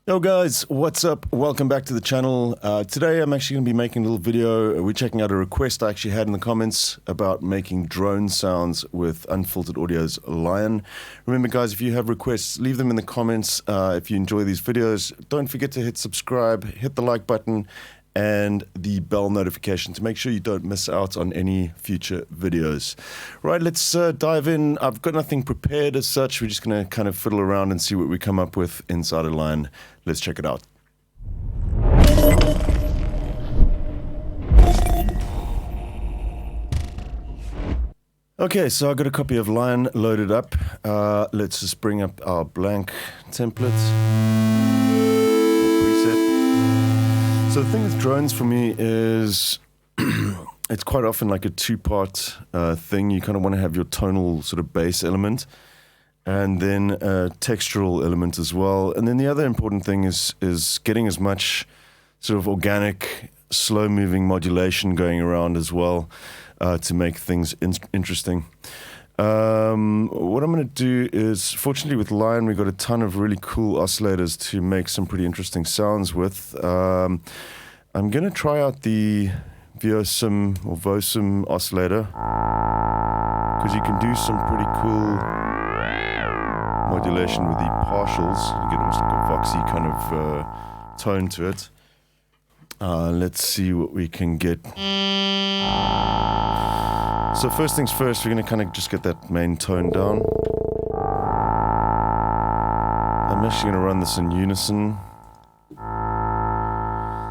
Yo guys, what's up? Welcome back to the channel. Today I'm actually going to be making a little video. We're checking out a request I actually had in the comments about making drone sounds with Unfiltered Audio's Lion. Remember guys, if you have requests, leave them in the comments. If you enjoy these videos, don't forget to hit subscribe, hit the like button, and the bell notification to make sure you don't miss out on any future videos. Right, let's dive in. I've got nothing prepared as such. We're just going to kind of fiddle around and see what we come up with inside a line. Let's check it out. Okay, so I've got a copy of Lion loaded up. Let's just bring up our blank template. Preset. So the thing with drones for me is it's quite often like a two-part thing. You kind of want to have your tonal sort of bass element and then a textural element as well. And then the other important thing is getting as much sort of organic, slow-moving modulation going around as well to make things interesting. What I'm going to do is, fortunately with Lion, we've got a ton of really cool oscillators to make some pretty interesting sounds with. I'm going to try out the VOSIM or VOSIM oscillator because you can do some pretty cool modulation with the partials. You get almost like a voxy kind of tone to it. Let's see what we can get. So first things first, we're going to kind of just get that main tone down. I'm actually going to run this in unison.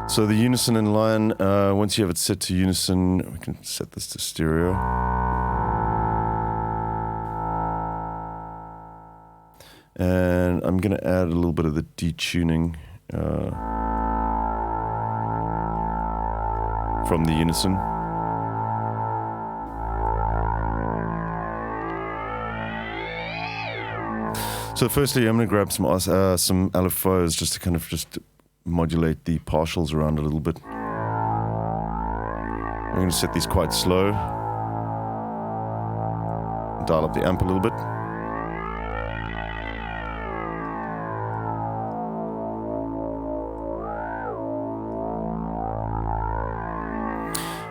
So the unison in Lion, once you have it set to unison, we can set this to stereo. And I'm going to add a little bit of the detuning from the unison. So firstly, I'm going to grab some LFOs just to kind of just modulate the partials around a little bit. I'm going to set these quite slow. Dial up the amp a little bit.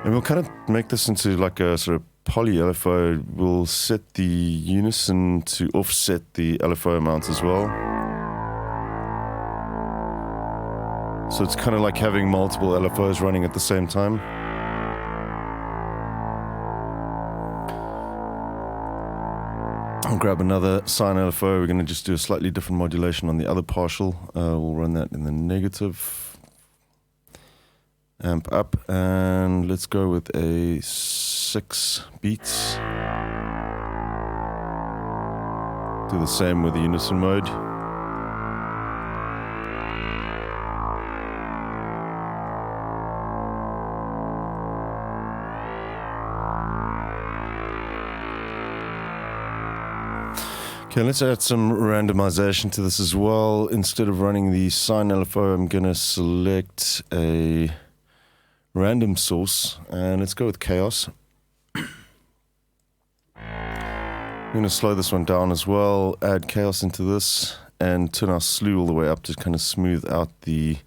And we'll kind of make this into like a sort of poly LFO. We'll set the unison to offset the LFO amounts as well. So it's kind of like having multiple LFOs running at the same time. I'll grab another sine LFO. We're going to just do a slightly different modulation on the other partial. We'll run that in the negative. Amp up, and let's go with a 6 beats. Do the same with the unison mode. Okay, let's add some randomization to this as well. Instead of running the sine LFO, I'm going to select a random source, and let's go with chaos. I'm going to slow this one down as well, add chaos into this, and turn our slew all the way up to kind of smooth out the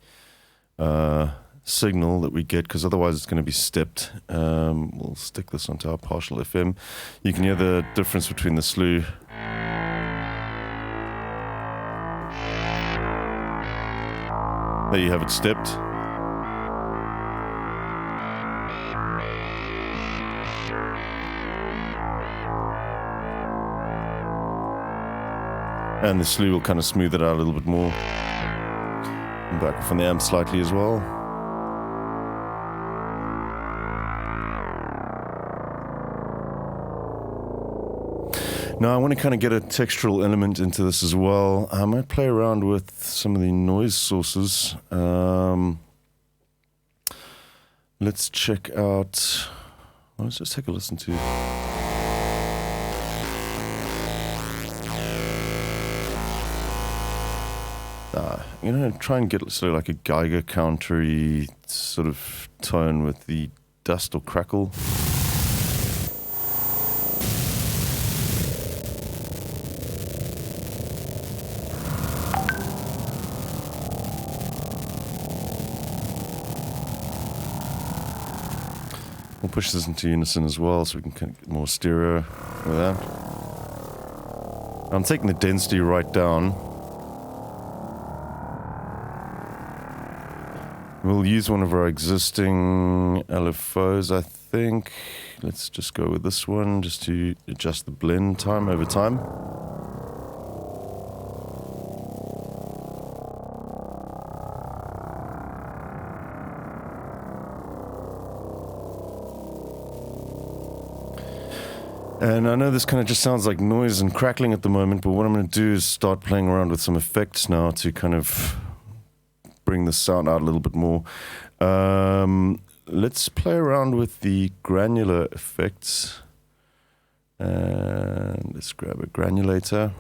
signal that we get, because otherwise it's going to be stepped. We'll stick this onto our partial FM. You can hear the difference between the slew. There you have it stepped. And the slew will kind of smooth it out a little bit more. And back from the amp slightly as well. Now I want to kind of get a textural element into this as well. I might play around with some of the noise sources. Let's check out... Let's just take a listen to... I'm going to try and get sort of like a Geiger countery sort of tone with the dust or crackle. We'll push this into unison as well so we can kind of get more stereo with that. I'm taking the density right down. We'll use one of our existing LFOs, I think. Let's just go with this one just to adjust the blend time over time. And I know this kind of just sounds like noise and crackling at the moment, but what I'm going to do is start playing around with some effects now to kind of bring the sound out a little bit more. Let's play around with the granular effects. And let's grab a granulator.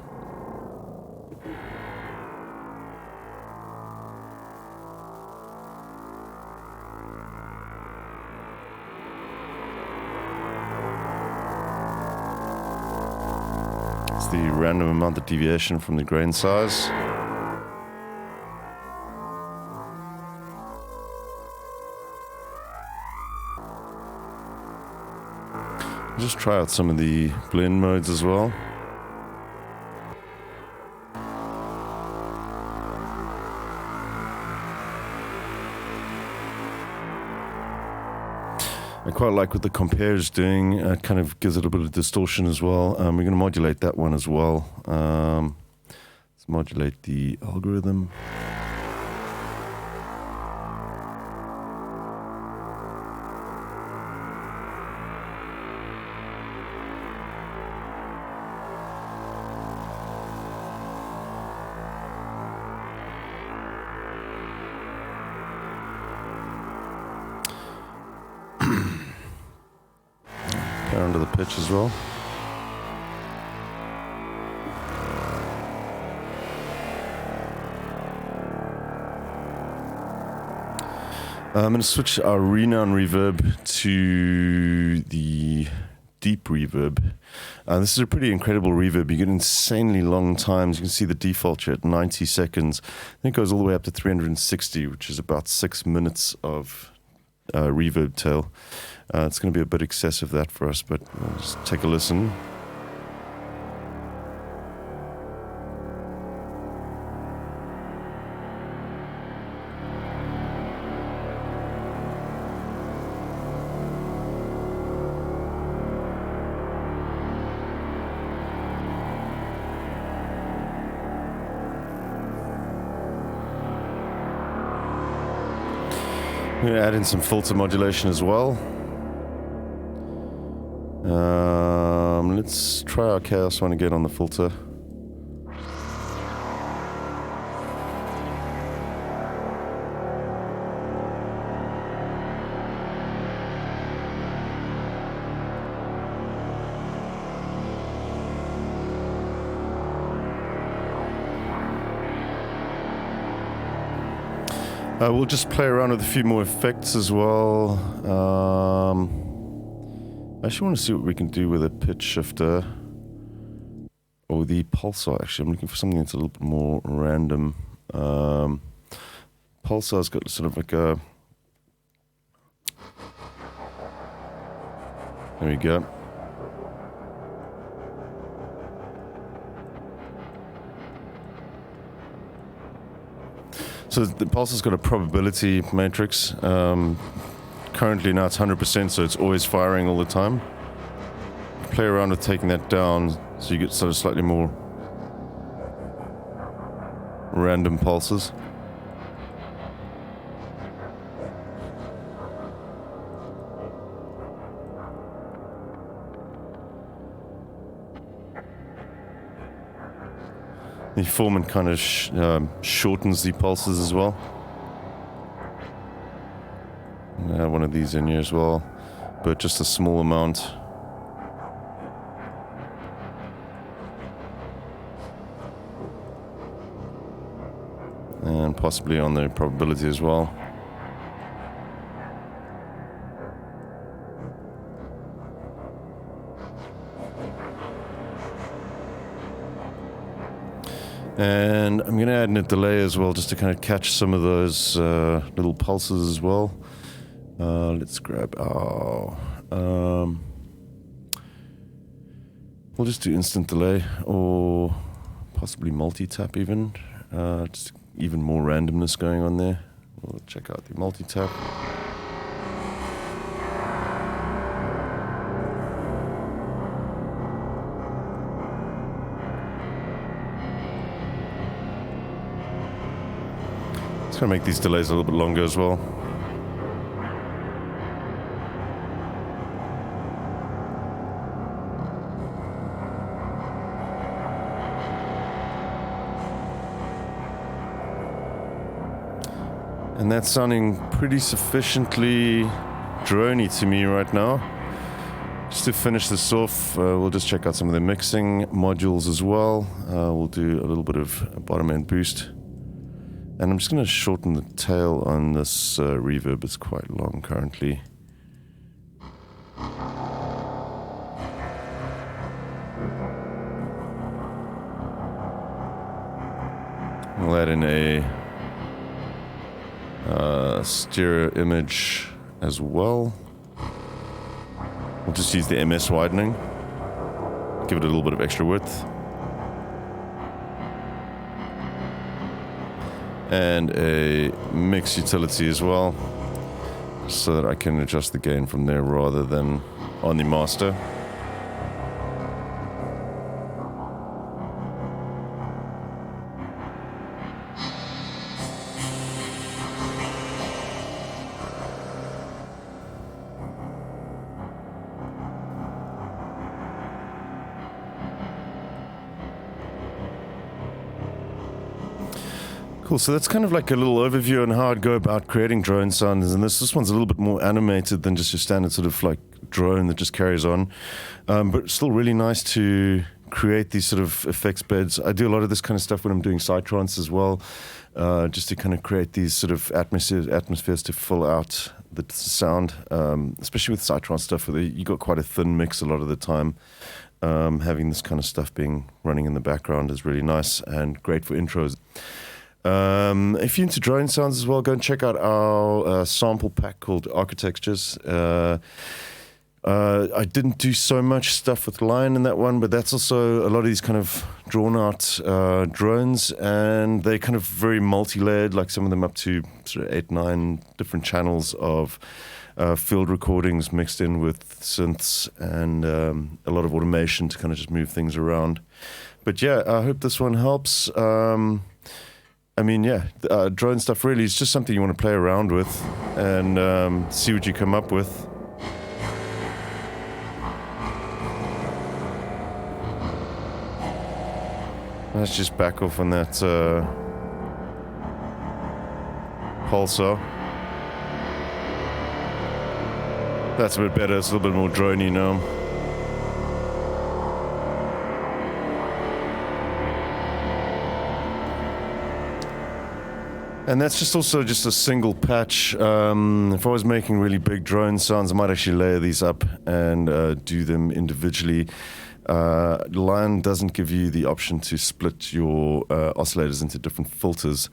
It's the random amount of deviation from the grain size. Just try out some of the blend modes as well. I quite like what the compare is doing. It kind of gives it a bit of distortion as well. We're going to modulate that one as well. Let's modulate the algorithm. Under the pitch as well. I'm going to switch our renown reverb to the deep reverb. This is a pretty incredible reverb. You get insanely long times. You can see the default here at 90 seconds. I think it goes all the way up to 360, which is about 6 minutes of reverb tail. It's going to be a bit excessive that for us, but we'll just take a listen. I'm going to add in some filter modulation as well. Let's try our chaos one again on the filter. We'll just play around with a few more effects as well. I actually want to see what we can do with a pitch shifter or the pulsar. Actually, I'm looking for something that's a little bit more random. Pulsar's got sort of like a... There we go. So the pulsar's got a probability matrix. Currently now it's 100%, so it's always firing all the time. Play around with taking that down so you get sort of slightly more random pulses. The formant kind of shortens the pulses as well. I have one of these in here as well, but just a small amount. And possibly on the probability as well. And I'm going to add in a delay as well, just to kind of catch some of those little pulses as well. Let's grab our We'll just do instant delay or possibly multi-tap even. Just even more randomness going on there. We'll check out the multi-tap. It's going to make these delays a little bit longer as well. And that's sounding pretty sufficiently droney to me right now. Just to finish this off, we'll just check out some of the mixing modules as well. We'll do a little bit of bottom end boost. And I'm just going to shorten the tail on this reverb. It's quite long currently. We'll add in a stereo image as well. We'll just use the MS widening. Give it a little bit of extra width. And a mix utility as well, so that I can adjust the gain from there rather than on the master. Cool, so that's kind of like a little overview on how I'd go about creating drone sounds, and this one's a little bit more animated than just your standard sort of like drone that just carries on, but still really nice to create these sort of effects beds. I do a lot of this kind of stuff when I'm doing psytrance as well, just to kind of create these sort of atmospheres to fill out the sound, especially with psytrance stuff where you got quite a thin mix a lot of the time. Having this kind of stuff running in the background is really nice and great for intros. If you're into drone sounds as well, go and check out our sample pack called Architectures. I didn't do so much stuff with line in that one, but that's also a lot of these kind of drawn out drones, and they're kind of very multi-layered, like some of them up to sort of 8-9 different channels of field recordings mixed in with synths and a lot of automation to kind of just move things around. But yeah, I hope this one helps. I mean, yeah, drone stuff really is just something you want to play around with and see what you come up with. Let's just back off on that pulsar. That's a bit better, it's a little bit more droney now. And that's just also just a single patch. If I was making really big drone sounds, I might actually layer these up and do them individually. Line doesn't give you the option to split your oscillators into different filters.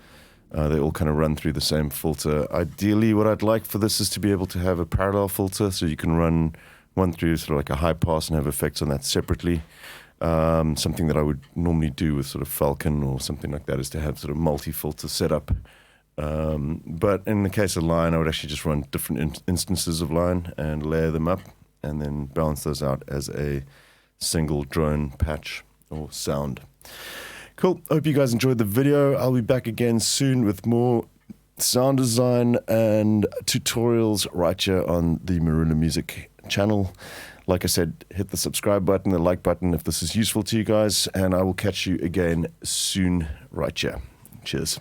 They all kind of run through the same filter. Ideally, what I'd like for this is to be able to have a parallel filter, so you can run one through sort of like a high pass and have effects on that separately. Something that I would normally do with sort of Falcon or something like that is to have sort of multi-filter setup. But in the case of line, I would actually just run different instances of line and layer them up and then balance those out as a single drone patch or sound. Cool. Hope you guys enjoyed the video. I'll be back again soon with more sound design and tutorials right here on the Marula Music channel. Like I said, hit the subscribe button, the like button if this is useful to you guys, and I will catch you again soon right here. Cheers.